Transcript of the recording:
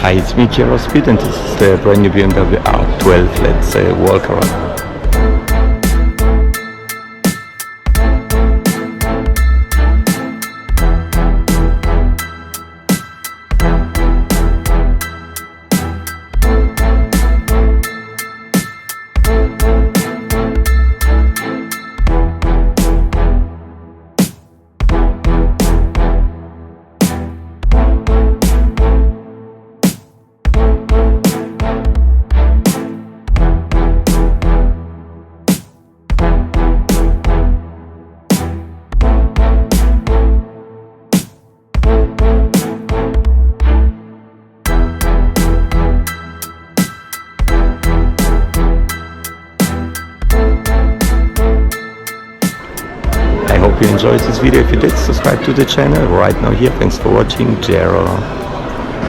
Hi, it's me, JARO Speed, and this is the brand new Bmw R12. Let's walk around. I hope you enjoyed this video. If you did, subscribe to the channel right now here. Thanks for watching. JARO.